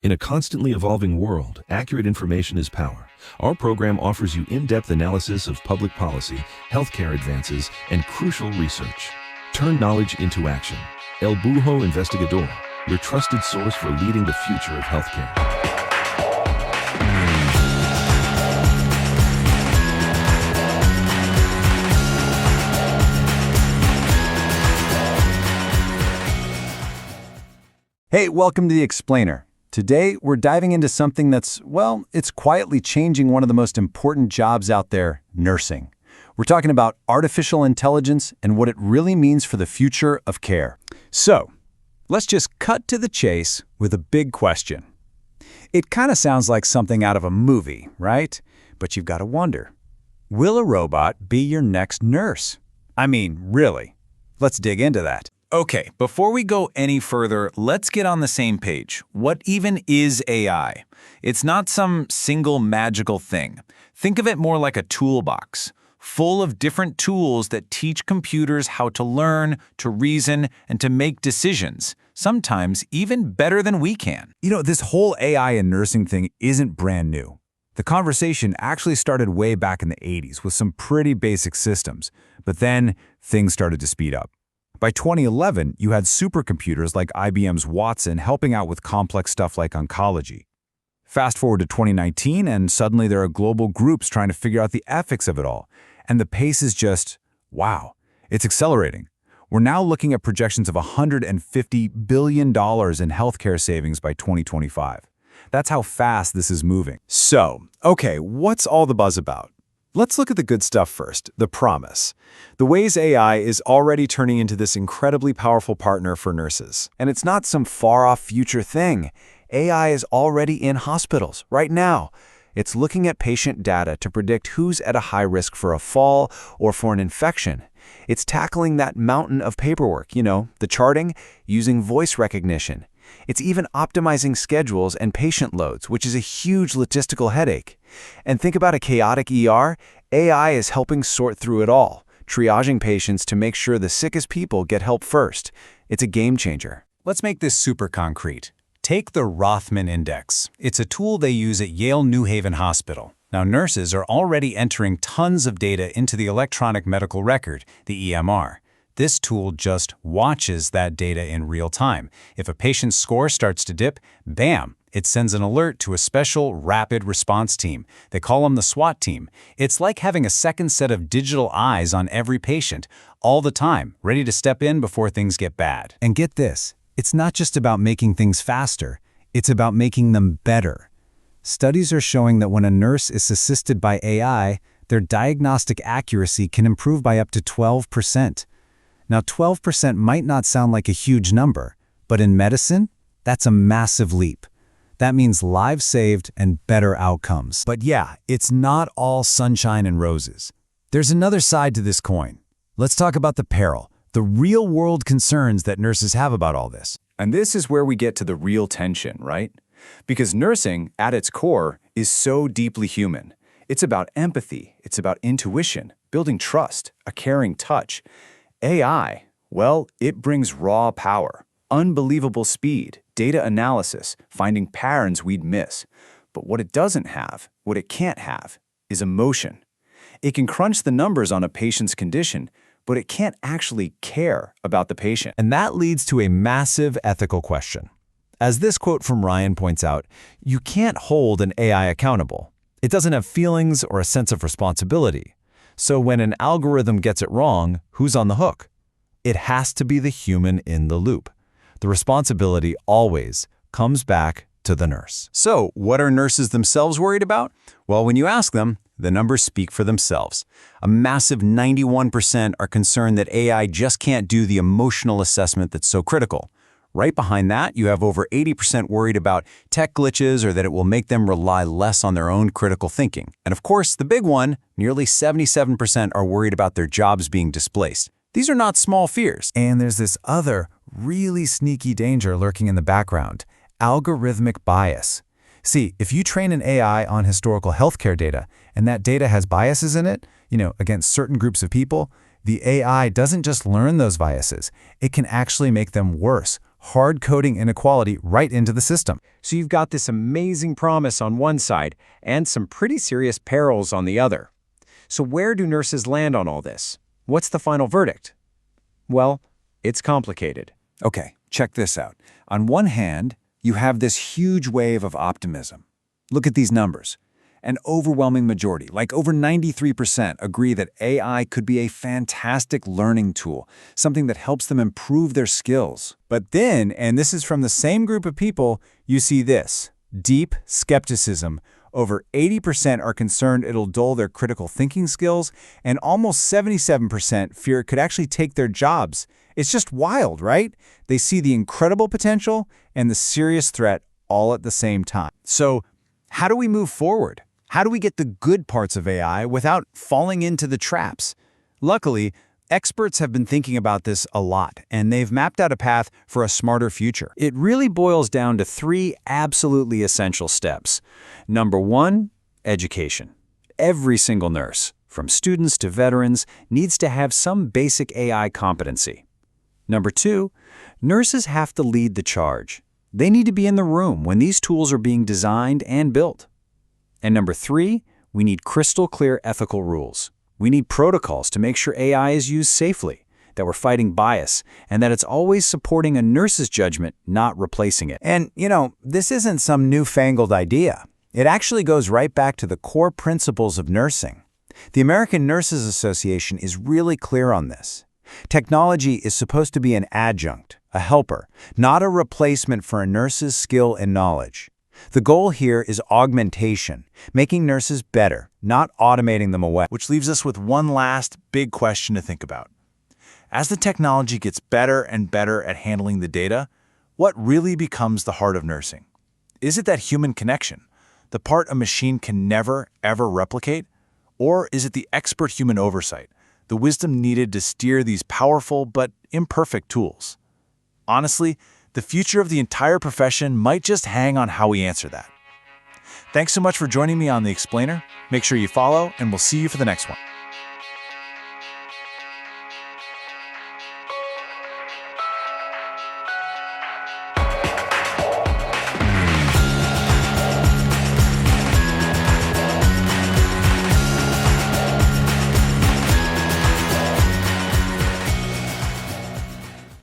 In a constantly evolving world, accurate information is power. Our program offers you in-depth analysis of public policy, healthcare advances, and crucial research. Turn knowledge into action. El Bujo Investigador, your trusted source for leading the future of healthcare. Hey, welcome to The Explainer. Today, we're diving into something that's, well, it's quietly changing one of the most important jobs out there, nursing. We're talking about artificial intelligence and what it really means for the future of care. So, let's just cut to the chase with a big question. It kind of sounds like something out of a movie, right? But you've got to wonder, will a robot be your next nurse? I mean, really? Let's dig into that. Okay, before we go any further, let's get on the same page. What even is AI? It's not some single magical thing. Think of it more like a toolbox, full of different tools that teach computers how to learn, to reason, and to make decisions, sometimes even better than we can. You know, this whole AI and nursing thing isn't brand new. The conversation actually started way back in the 80s with some pretty basic systems, but then things started to speed up. By 2011, you had supercomputers like IBM's Watson helping out with complex stuff like oncology. Fast forward to 2019, and suddenly there are global groups trying to figure out the ethics of it all. And the pace is just, wow, it's accelerating. We're now looking at projections of $150 billion in healthcare savings by 2025. That's how fast this is moving. So, okay, what's all the buzz about? Let's look at the good stuff first, the promise. The ways AI is already turning into this incredibly powerful partner for nurses. And it's not some far-off future thing. AI is already in hospitals right now. It's looking at patient data to predict who's at a high risk for a fall or for an infection. It's tackling that mountain of paperwork, the charting, using voice recognition. It's even optimizing schedules and patient loads, which is a huge logistical headache. And think about a chaotic ER. AI is helping sort through it all, triaging patients to make sure the sickest people get help first. It's a game changer. Let's make this super concrete. Take the Rothman Index. It's a tool they use at Yale New Haven Hospital. Now, nurses are already entering tons of data into the electronic medical record, the EMR. This tool just watches that data in real time. If a patient's score starts to dip, bam, it sends an alert to a special rapid response team. They call them the SWAT team. It's like having a second set of digital eyes on every patient, all the time, ready to step in before things get bad. And get this, it's not just about making things faster, it's about making them better. Studies are showing that when a nurse is assisted by AI, their diagnostic accuracy can improve by up to 12%. Now, 12% might not sound like a huge number, but in medicine, that's a massive leap. That means lives saved and better outcomes. But yeah, it's not all sunshine and roses. There's another side to this coin. Let's talk about the peril, the real-world concerns that nurses have about all this. And this is where we get to the real tension, right? Because nursing, at its core, is so deeply human. It's about empathy, it's about intuition, building trust, a caring touch. AI, well, it brings raw power, unbelievable speed, data analysis, finding patterns we'd miss. But what it doesn't have, what it can't have, is emotion. It can crunch the numbers on a patient's condition, but it can't actually care about the patient. And that leads to a massive ethical question. As this quote from Ryan points out, you can't hold an AI accountable. It doesn't have feelings or a sense of responsibility. So when an algorithm gets it wrong, who's on the hook? It has to be the human in the loop. The responsibility always comes back to the nurse. So, what are nurses themselves worried about? Well, when you ask them, the numbers speak for themselves. A massive 91% are concerned that AI just can't do the emotional assessment that's so critical. Right behind that, you have over 80% worried about tech glitches or that it will make them rely less on their own critical thinking. And of course, the big one, nearly 77% are worried about their jobs being displaced. These are not small fears. And there's this other really sneaky danger lurking in the background, algorithmic bias. See, if you train an AI on historical healthcare data, and that data has biases in it, against certain groups of people, the AI doesn't just learn those biases, it can actually make them worse, hard-coding inequality right into the system. So you've got this amazing promise on one side and some pretty serious perils on the other. So where do nurses land on all this? What's the final verdict? Well, it's complicated. Okay, check this out. On one hand, you have this huge wave of optimism. Look at these numbers. An overwhelming majority, like over 93%, agree that AI could be a fantastic learning tool, something that helps them improve their skills. But then, and this is from the same group of people, you see this: deep skepticism. Over 80% are concerned it'll dull their critical thinking skills, and almost 77% fear it could actually take their jobs. It's just wild, right? They see the incredible potential and the serious threat all at the same time. So, how do we move forward? How do we get the good parts of AI without falling into the traps? Luckily, experts have been thinking about this a lot, and they've mapped out a path for a smarter future. It really boils down to 3 absolutely essential steps. Number 1, education. Every single nurse, from students to veterans, needs to have some basic AI competency. Number 2, nurses have to lead the charge. They need to be in the room when these tools are being designed and built. And number 3, we need crystal clear ethical rules. We need protocols to make sure AI is used safely, that we're fighting bias, and that it's always supporting a nurse's judgment, not replacing it. And, this isn't some newfangled idea. It actually goes right back to the core principles of nursing. The American Nurses Association is really clear on this. Technology is supposed to be an adjunct, a helper, not a replacement for a nurse's skill and knowledge. The goal here is augmentation, making nurses better, not automating them away. Which leaves us with one last big question to think about. As the technology gets better and better at handling the data, what really becomes the heart of nursing? Is it that human connection, the part a machine can never, ever replicate? Or is it the expert human oversight, the wisdom needed to steer these powerful but imperfect tools? Honestly, the future of the entire profession might just hang on how we answer that. Thanks so much for joining me on The Explainer. Make sure you follow, and we'll see you for the next one.